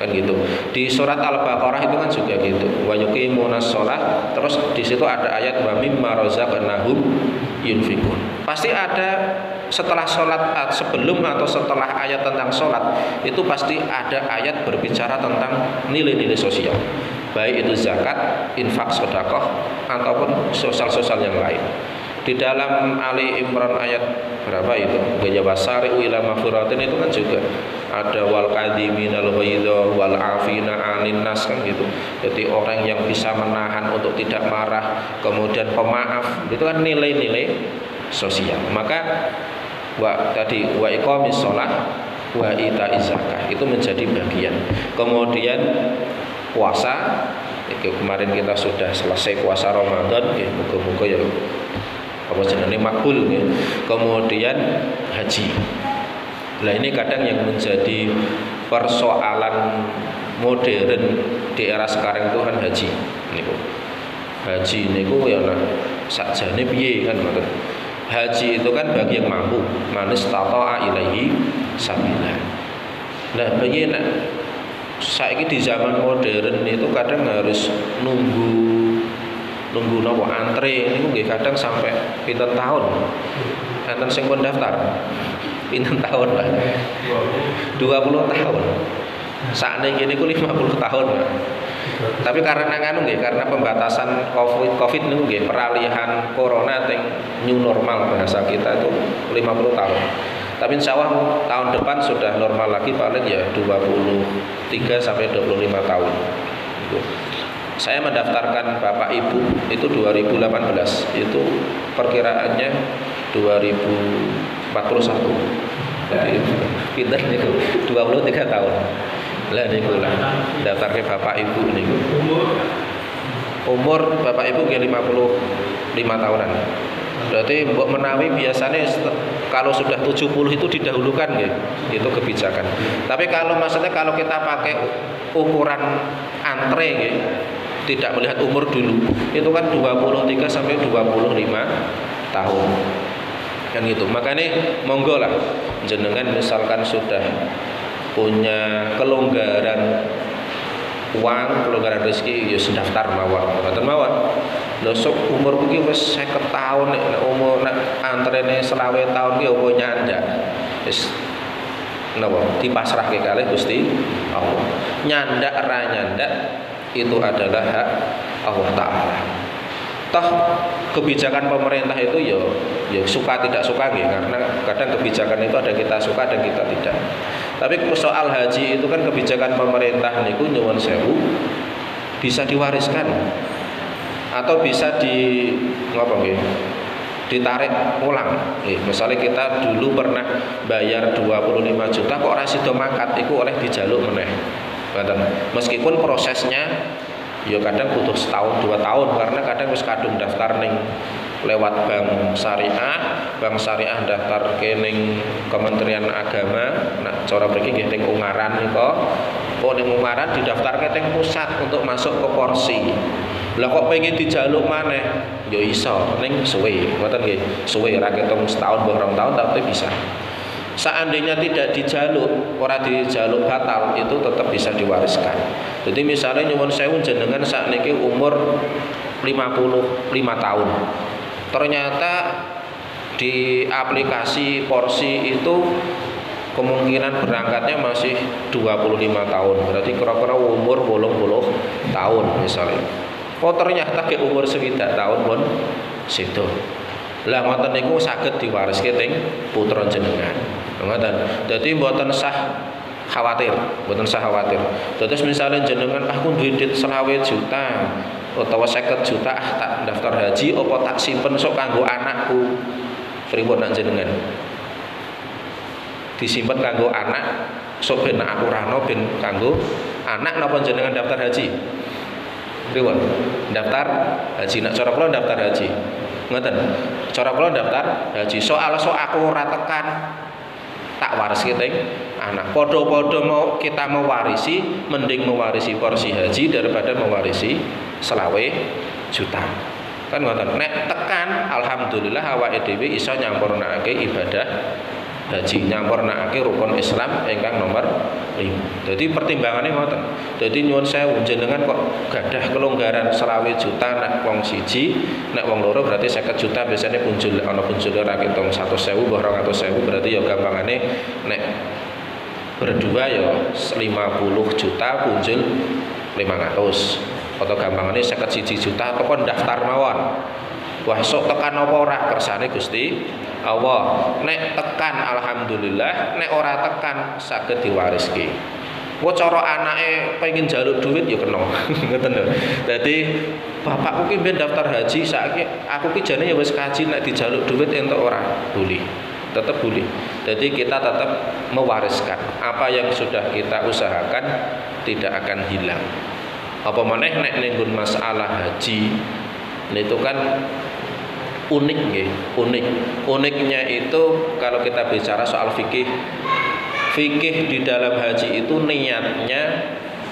Kan gitu. Di surat Al-Baqarah itu kan juga gitu. Wa yuqimunas shalah, terus di situ ada ayat wa mimma razaqnahum yunfikun. Pasti ada setelah sholat, sebelum atau setelah ayat tentang sholat itu pasti ada ayat berbicara tentang nilai-nilai sosial, baik itu zakat, infak, sedekah ataupun sosial-sosial yang lain. Di dalam Ali Imran ayat berapa itu? Gaya basari'u ila maghfiratin itu kan juga ada wal kadhiminal ghaidha wal afina 'anil nas kan gitu. Jadi orang yang bisa menahan untuk tidak marah, kemudian pemaaf, itu kan nilai-nilai sosial. Maka tadi wa iqamis shalah wa ita'iz zakah itu menjadi bagian. Kemudian puasa, kemarin kita sudah selesai puasa Ramadan, moga-moga ya apa jenenge makbul ya. Kemudian haji. Nah ini kadang yang menjadi persoalan modern di era sekarang itu kan haji. Niku. Haji niku ya sakjane piye kan ngoten. Haji itu kan bagi yang mampu, manis tata'a ilaihi sabila. Nah bagi nak saiki di zaman modern itu kadang harus nunggu nopo antre niku nggih kadang sampai pinten tahun. Enten sing pun daftar. Pinten tahun Pak? 20 tahun. Sakniki niku 50 tahun. Tapi karena nganu nggih, karena pembatasan Covid niku nggih, peralihan corona teng new normal bahasa kita itu 50 tahun. Tapi insya Allah tahun depan sudah normal lagi paling ya 23 sampai 25 tahun. Gitu. Saya mendaftarkan Bapak Ibu itu 2018, itu perkiraannya 2041. Jadi pinter niku 23 tahun. Lah niku lah daftarke Bapak Ibu niku. Umur Bapak Ibu nggih 55 tahunan. Berarti mbok menawi biasanya kalau sudah 70 itu didahulukan nggih. Itu kebijakan. Tapi kalau maksudnya kalau kita pakai ukuran antre nggih, tidak melihat umur dulu, itu kan 23 sampai 25 tahun. Kan gitu. Makanya monggo lah jenengan misalkan sudah punya kelonggaran uang, kelonggaran rezeki, ya daftar mawon. Mboten mawon. Lho sok umur iki wis 50 tahun nek umur nek antrene 20 tahun ki opo nyandak. Wis napa dipasrahke kalih Gusti Allah. Nyandak ra nyandak itu adalah hak Allah Ta'ala. Toh kebijakan pemerintah itu ya suka tidak suka nggih, karena kadang kebijakan itu ada kita suka dan kita tidak. Tapi soal haji itu kan kebijakan pemerintah niku nyuwun sewu bisa diwariskan atau bisa ditarik ulang. Misalnya kita dulu pernah bayar 25 juta kok ora sida mangkat, iku oleh dijaluk meneh. Meskipun prosesnya ya kadang butuh setahun 2 tahun, karena kadang wis kadung daftar ning lewat bank syariah daftar ning Kementerian Agama. Nah cara mriki nggih teng Ungaran nika. Oh ning Ungaran didaftarke teng pusat untuk masuk ke porsi. Lah kok pengen dijaluk maneh? Ya iso ning suwe, ngoten nggih. Suwe ra ketung setahun mbok 2 tahun tapi bisa. Seandainya tidak dijaluk, ora dijaluk batal, itu tetap bisa diwariskan. Jadi misalnya nyuwun sewu jenengan sakniki umur 55 tahun. Ternyata di aplikasi porsi itu kemungkinan berangkatnya masih 25 tahun. Berarti kira-kira umur 80 tahun misalnya. Oh ternyata ke umur 9 tahun pun situ. Lah ngoten niku saged diwariske teng putra jenengan. Ngoten. Dadi mboten sah khawatir, mboten sah khawatir. Terus misalnya jenengan aku duwe duit 20 juta utawa 50 juta tak daftar haji apa tak simpen sok kanggo anakku. Pripun nak jenengan? Disimpen kanggo anak sok ben aku rano ben kanggo anak napa jenengan daftar haji? Pripun? Daftar haji. Nak cara kula daftar haji. Ngoten. Cara kula daftar haji soal aku ora tekan tak waris teng anak. Padha-padha mau kita mewarisi, mending mewarisi porsi haji daripada mewarisi 20 juta. Kan ngoten. Nek tekan alhamdulillah awake dhewe iso nyampurnakake ibadah haji, nyampurnakake rukun Islam ingkang nomor 5. Jadi pertimbangannya ngoten. Jadi nyuwun sewu jenengan kok gadah kelonggaran 20 juta nek wong siji, nek wong loro berarti 50 juta biasanya punjul ana punjul ra ketung 100.000 mbah 200.000 berarti ya gampangane nek berdua ya 50 juta punjul 500 atau gampangane 51 juta atau kon daftar mawon. Wah sok tekan apa ora kersane Gusti Allah. Nek tekan alhamdulillah, nek ora tekan saged diwariske. Wah cara anake pengen njaluk duit ya kena. Ngoten lho. Dadi bapakku ki ben daftar haji saiki aku ki jane ya wis kaji nek dijaluk duit entuk ora boleh. Tetap boleh. Jadi kita tetap mewariskan apa yang sudah kita usahakan tidak akan hilang. Apa maneh nek ning masalah haji itu kan unik nggih, unik. Uniknya itu kalau kita bicara soal fikih di dalam haji itu niatnya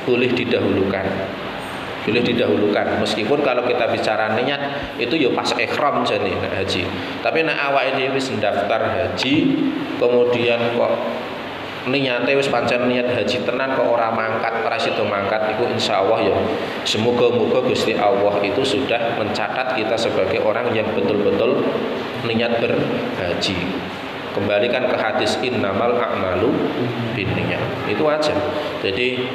boleh didahulukan. Boleh didahulukan meskipun kalau kita bicara niat itu ya pas ihram jane haji. Tapi nek awake dhewe wis ndaftar haji kemudian kok niate wis pancen niat haji tenan kok ora mangkat, ora sida mangkat iku insyaallah ya semoga-moga Gusti Allah itu sudah mencatat kita sebagai orang yang betul-betul niat berhaji. Kembalikan ke hadis innamal a'malu binniyat. Itu aja. Jadi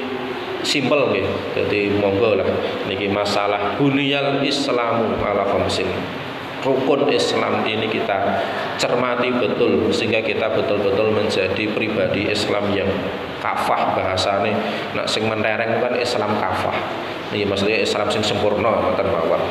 simpel nggih. Jadi monggo lah niki masalah buniyal Islamu ala khamsin. Rukun Islam ini kita cermati betul sehingga kita betul-betul menjadi pribadi Islam yang kafah bahasane. Nak sing mentereng kan Islam kafah. Ini maksudnya Islam sing sempurna ngoten mawon.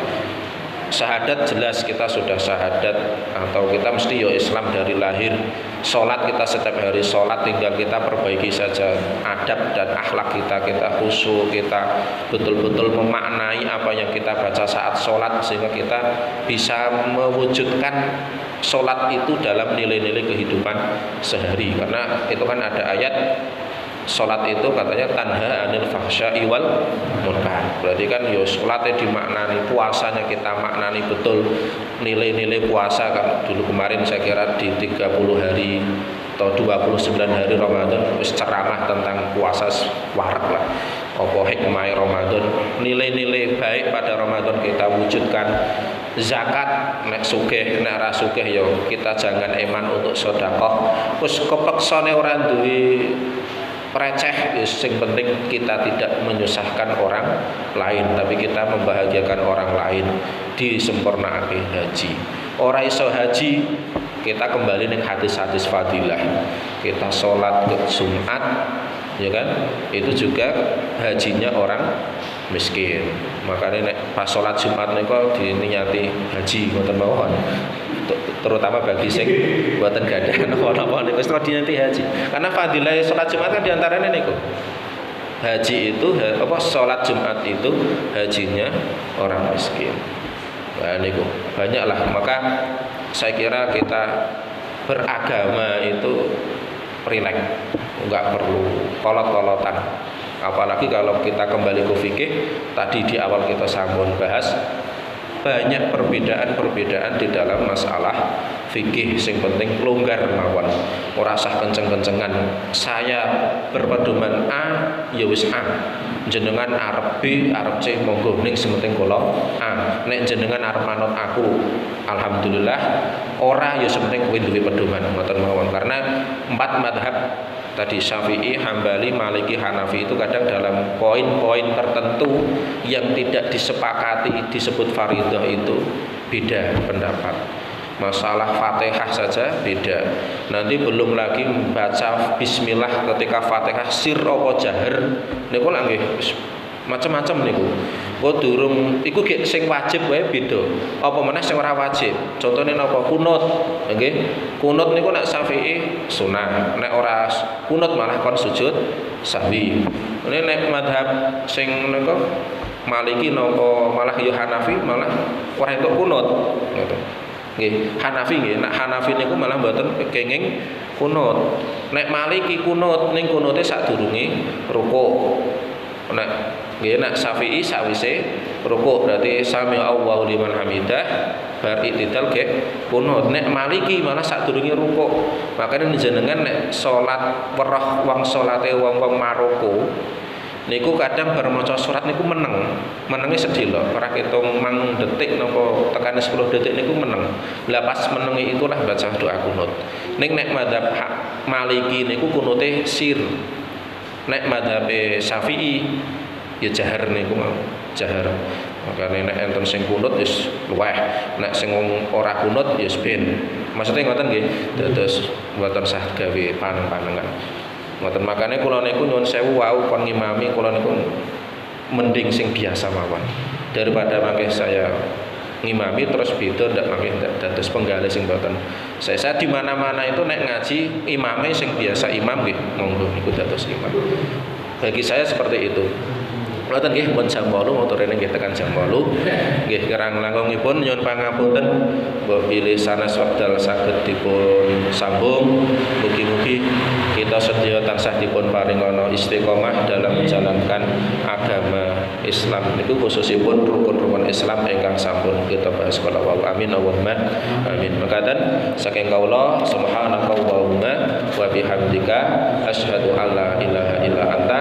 Syahadat jelas kita sudah syahadat atau kita mesti yo Islam dari lahir. Salat kita setiap hari salat tinggal kita perbaiki saja adab dan akhlak kita khusyuk, kita betul-betul memaknai apa yang kita baca saat salat sehingga kita bisa mewujudkan salat itu dalam nilai-nilai kehidupan sehari. Karena itu kan ada ayat salat itu katanya tanha anil fahsya'i wal munkar. Berarti kan yo salatnya dimaknani, puasanya kita maknani betul nilai-nilai puasa. Kan dulu kemarin saya kira di 30 hari atau 29 hari Ramadan wis ceramah tentang puasa warak lah. Apa hikmah Ramadan, nilai-nilai baik pada Ramadan kita wujudkan. Zakat nek sugih nek ra sugih yo kita jangan eman untuk sedekah. Wis kepeksane ora duwe receh, yang penting kita tidak menyusahkan orang lain tapi kita membahagiakan orang lain. Disempurnakake haji. Ora iso haji kita kembali ning hadis-hadis fadilah. Kita sholat ke Jumat ya kan? Itu juga hajinya orang miskin. Makanya nek pas sholat Jumat niku diniati haji ngoten mawon. Terutama bagi sing buatan gadah napa niku wis diniati haji. Karena fadilah salat Jumat kan diantaranya niku. Haji itu apa salat Jumat itu hajinya orang miskin. Nah niku banyaklah. Maka saya kira kita beragama itu rileks, enggak perlu kolot-kolotan. Apalagi kalau kita kembali ke fikih tadi di awal kita sambung bahas banyak perbedaan-perbedaan di dalam masalah fikih. Sing penting longgar mawon, ora usah kenceng-kencengan. Saya berpedoman A, ya wis A. Jenengan arep B, arep C, monggo ning sing penting kula A. Nek jenengan arep manut aku, alhamdulillah. Ora ya sing penting kowe duwe pedoman ngoten mawon. Karena 4 madhab tadi Syafi'i, Hambali, Maliki, Hanafi itu kadang dalam poin-poin tertentu yang tidak disepakati disebut fardhu itu beda pendapat. Masalah Fatihah saja beda. Nanti belum lagi baca bismillah ketika Fatihah sir apa jahar niku lak nggih macam-macam niku. Oh durung iku gek sing wajib wae beda. Apa meneh sing ora wajib. Contone napa kunut. Nggih. Kunut niku nek Syafi'i sunah. Nek ora kunut malah kon sujud sahwi. Nek madhab sing niku Maliki napa malah ya Hanafi malah ora entuk kunut. Ngoten. Nggih, Hanafi nggih, nek Hanafi niku malah mboten kenging kunut. Nek Maliki kunut ning kunute sadurunge rukuk. Nek nggih nek Syafi'i sawise rukuk berarti sami Allahu liman hamidah bar i'tidal nggih kunut. Nek Maliki malah sadurunge rukuk. Makane jenengan nek salat weruh wong salate wong-wong Maroko niku kadang bar maca surat niku menenge sedhela ora ketung mang detik napa tekane 10 detik niku meneng. Lah pas menenge itulah baca doa kunut. Ning nek madzhab Maliki niku kunute sir. Nek madzhab Syafi'i ya jahar niku mau jahar. Makane nek enten sing kunut wis luweh, nek sing ora kunut ya ben. Maksudnya ngoten nggih, dados mboten sah gawe paneng-panengan. Ngoten makane kula niku nyuwun sewu wau kon ngimami kula niku mending sing biasa mawon daripada mangke saya ngimami terus beda ndak mangke dados penggalih sing mboten. Saya di mana-mana itu nek ngaji imame sing biasa imam nggih monggo niku dados imam. Bagi saya seperti itu. Ngoten nggih pun jam 8 motorene nggih tekan jam 8. Nggih kirang langkungipun nyuwun pangapunten mbok bilih sanes wekdal saged dipun sambung. Mugi-mugi kita sedaya tansah dipun paringana istiqomah dalam menjalankan agama Islam niku khususipun rukun-rukun Islam ingkang sampun kita bahas kala wau. Amin Allahumma amin. Mekaten saking kaula subhanakallahumma wa bihamdika asyhadu alla ilaha illa anta